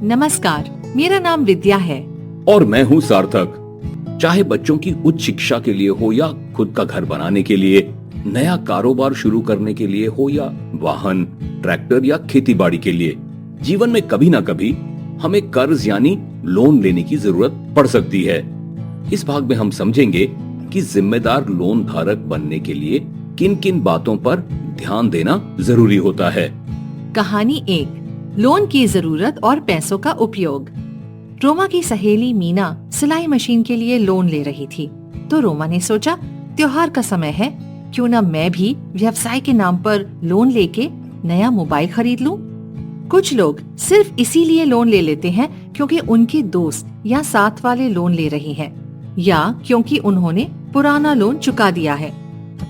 नमस्कार, मेरा नाम विद्या है। और मैं हूँ सार्थक। चाहे बच्चों की उच्च शिक्षा के लिए हो या खुद का घर बनाने के लिए, नया कारोबार शुरू करने के लिए हो या वाहन, ट्रैक्टर या खेतीबाड़ी के लिए, जीवन में कभी ना कभी हमें कर्ज यानी लोन लेने की जरूरत पड़ सकती है। इस भाग में हम समझेंगे कि जिम्मेदार लोन धारक बनने के लिए किन किन बातों पर ध्यान देना जरूरी होता है। कहानी 1, लोन की जरूरत और पैसों का उपयोग। रोमा की सहेली मीना सिलाई मशीन के लिए लोन ले रही थी, तो रोमा ने सोचा त्योहार का समय है, क्यों ना मैं भी व्यवसाय के नाम पर लोन लेके नया मोबाइल खरीद लूं। कुछ लोग सिर्फ इसीलिए लोन ले लेते हैं क्योंकि उनके दोस्त या साथ वाले लोन ले रहे हैं, या क्योंकि उन्होंने पुराना लोन चुका दिया है।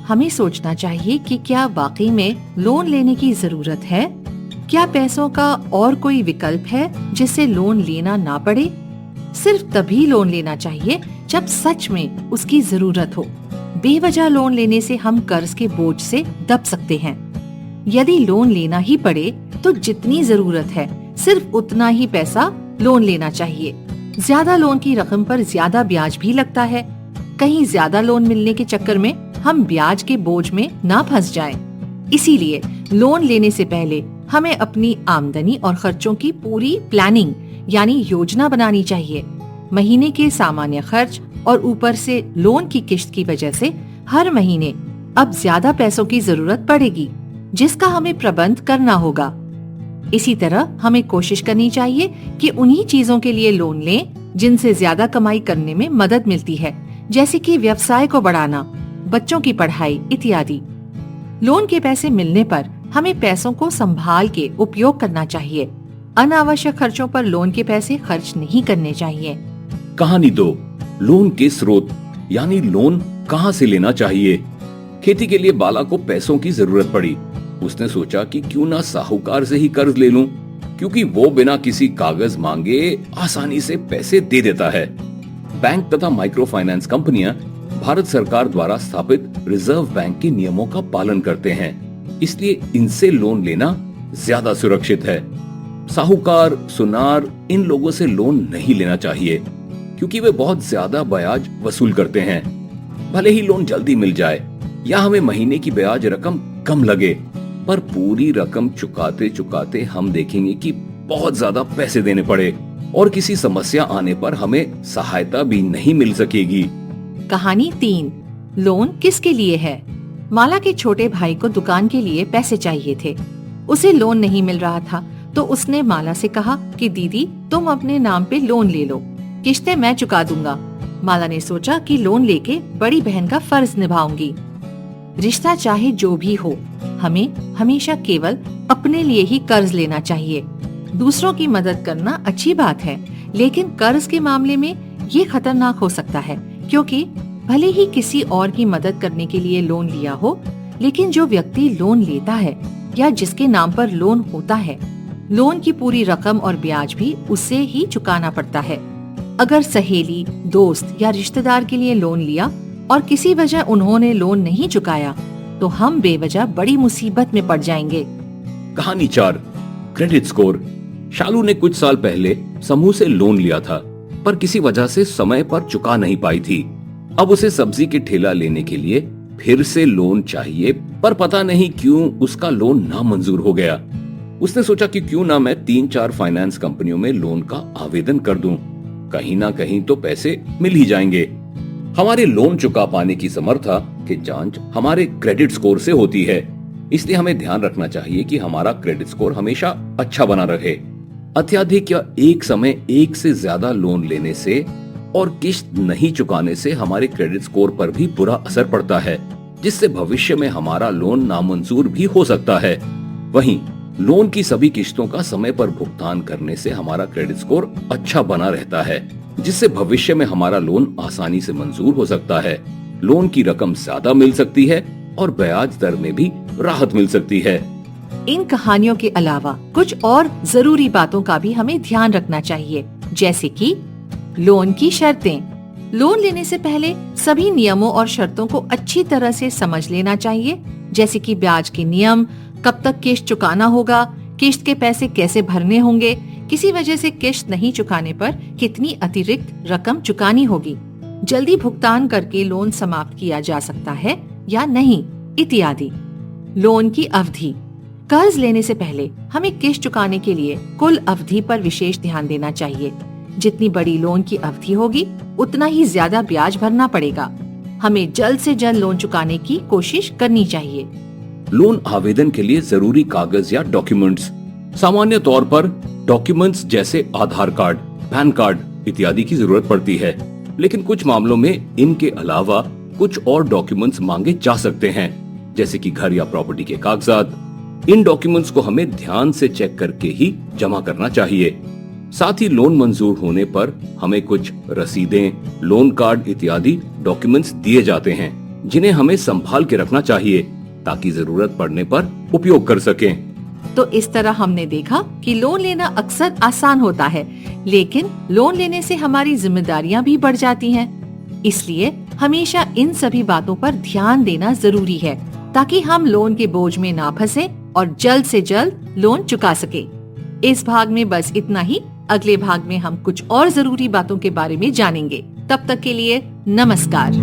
हमें सोचना चाहिए कि क्या वाकई में लोन लेने की जरूरत है? क्या पैसों का और कोई विकल्प है जिससे लोन लेना ना पड़े? सिर्फ तभी लोन लेना चाहिए जब सच में उसकी जरूरत हो। बेवजह लोन लेने से हम कर्ज के बोझ से दब सकते हैं। यदि लोन लेना ही पड़े तो जितनी जरूरत है सिर्फ उतना ही पैसा लोन लेना चाहिए। ज्यादा लोन की रकम पर ज्यादा ब्याज भी लगता है। कहीं ज्यादा लोन मिलने के चक्कर में हम ब्याज के बोझ में ना फंस जाएं। इसीलिए लोन लेने से पहले हमें अपनी आमदनी और खर्चों की पूरी प्लानिंग यानी योजना बनानी चाहिए। महीने के सामान्य खर्च और ऊपर से लोन की किश्त की वजह से हर महीने अब ज्यादा पैसों की जरूरत पड़ेगी, जिसका हमें प्रबंध करना होगा। इसी तरह हमें कोशिश करनी चाहिए कि उन्हीं चीजों के लिए लोन लें जिनसे ज्यादा कमाई करने में मदद मिलती है, जैसे कि व्यवसाय को बढ़ाना, बच्चों की पढ़ाई इत्यादि। लोन के पैसे मिलने पर हमें पैसों को संभाल के उपयोग करना चाहिए। अनावश्यक खर्चों पर लोन के पैसे खर्च नहीं करने चाहिए। कहानी 2, लोन के स्रोत यानी लोन कहाँ से लेना चाहिए। खेती के लिए बाला को पैसों की जरूरत पड़ी। उसने सोचा कि क्यों ना साहूकार से ही कर्ज ले लूं, क्योंकि वो बिना किसी कागज मांगे आसानी से पैसे दे देता है। बैंक तथा माइक्रो फाइनेंस कंपनियां भारत सरकार द्वारा स्थापित रिजर्व बैंक के नियमों का पालन करते हैं, इसलिए इनसे लोन लेना ज्यादा सुरक्षित है। साहूकार, सुनार इन लोगों से लोन नहीं लेना चाहिए, क्योंकि वे बहुत ज्यादा ब्याज वसूल करते हैं। भले ही लोन जल्दी मिल जाए या हमें महीने की ब्याज रकम कम लगे, पर पूरी रकम चुकाते चुकाते हम देखेंगे कि बहुत ज्यादा पैसे देने पड़े और किसी समस्या आने पर हमें सहायता भी नहीं मिल सकेगी। कहानी 3, लोन किसके लिए है। माला के छोटे भाई को दुकान के लिए पैसे चाहिए थे। उसे लोन नहीं मिल रहा था, तो उसने माला से कहा कि दीदी तुम अपने नाम पे लोन ले लो, किश्तें मैं चुका दूंगा। माला ने सोचा कि लोन लेके बड़ी बहन का फर्ज निभाऊंगी। रिश्ता चाहे जो भी हो, हमें हमेशा केवल अपने लिए ही कर्ज लेना चाहिए। दूसरों की मदद करना अच्छी बात है, लेकिन कर्ज के मामले में ये खतरनाक हो सकता है, क्योंकि भले ही किसी और की मदद करने के लिए लोन लिया हो, लेकिन जो व्यक्ति लोन लेता है या जिसके नाम पर लोन होता है, लोन की पूरी रकम और ब्याज भी उसे ही चुकाना पड़ता है। अगर सहेली, दोस्त या रिश्तेदार के लिए लोन लिया और किसी वजह उन्होंने लोन नहीं चुकाया, तो हम बेवजह बड़ी मुसीबत में पड़ जाएंगे। कहानी 4, क्रेडिट स्कोर। शालू ने कुछ साल पहले समूह से लोन लिया था, पर किसी वजह से समय पर चुका नहीं पाई थी। अब उसे सब्जी के ठेला लेने के लिए फिर से लोन चाहिए, पर पता नहीं क्यों उसका लोन नामंजूर हो गया। उसने सोचा कि क्यों ना मैं 3-4 फाइनेंस कंपनियों में लोन का आवेदन कर दूं, कहीं ना कहीं तो पैसे मिल ही जाएंगे। हमारे लोन चुका पाने की समर्था की जांच हमारे क्रेडिट स्कोर से होती है, इसलिए हमें ध्यान रखना चाहिए कि हमारा क्रेडिट स्कोर हमेशा अच्छा बना रहे। अत्यधिक या एक समय एक से ज्यादा लोन लेने से और किश्त नहीं चुकाने से हमारे क्रेडिट स्कोर पर भी बुरा असर पड़ता है, जिससे भविष्य में हमारा लोन नामंजूर भी हो सकता है। वहीं लोन की सभी किश्तों का समय पर भुगतान करने से हमारा क्रेडिट स्कोर अच्छा बना रहता है, जिससे भविष्य में हमारा लोन आसानी से मंजूर हो सकता है। लोन की रकम ज्यादा मिल सकती है और ब्याज दर में भी राहत मिल सकती है। इन कहानियों के अलावा कुछ और जरूरी बातों का भी हमें ध्यान रखना चाहिए, जैसे कि लोन की शर्तें। लोन लेने से पहले सभी नियमों और शर्तों को अच्छी तरह से समझ लेना चाहिए, जैसे कि ब्याज के नियम, कब तक किश्त चुकाना होगा, किश्त के पैसे कैसे भरने होंगे, किसी वजह से किश्त नहीं चुकाने पर कितनी अतिरिक्त रकम चुकानी होगी, जल्दी भुगतान करके लोन समाप्त किया जा सकता है या नहीं, इत्यादि। लोन की अवधि। कर्ज लेने से पहले हमें किश्त चुकाने के लिए कुल अवधि पर विशेष ध्यान देना चाहिए। जितनी बड़ी लोन की अवधि होगी उतना ही ज्यादा ब्याज भरना पड़ेगा। हमें जल्द से जल्द लोन चुकाने की कोशिश करनी चाहिए। लोन आवेदन के लिए जरूरी कागज या डॉक्यूमेंट्स। सामान्य तौर पर डॉक्यूमेंट्स जैसे आधार कार्ड, पैन कार्ड इत्यादि की जरूरत पड़ती है, लेकिन कुछ मामलों में इनके अलावा कुछ और डॉक्यूमेंट्स मांगे जा सकते हैं, जैसे कि घर या प्रॉपर्टी के कागजात। इन डॉक्यूमेंट्स को हमें ध्यान से चेक करके ही जमा करना चाहिए। साथ ही लोन मंजूर होने पर हमें कुछ रसीदें, लोन कार्ड इत्यादि डॉक्यूमेंट्स दिए जाते हैं, जिन्हें हमें संभाल के रखना चाहिए ताकि जरूरत पड़ने पर उपयोग कर सकें। तो इस तरह हमने देखा कि लोन लेना अक्सर आसान होता है, लेकिन लोन लेने से हमारी जिम्मेदारियां भी बढ़ जाती हैं। इसलिए हमेशा इन सभी बातों पर ध्यान देना जरूरी है ताकि हम लोन के बोझ में ना फंसे और जल्द से जल्द लोन चुका सके। इस भाग में बस इतना ही। अगले भाग में हम कुछ और जरूरी बातों के बारे में जानेंगे। तब तक के लिए नमस्कार।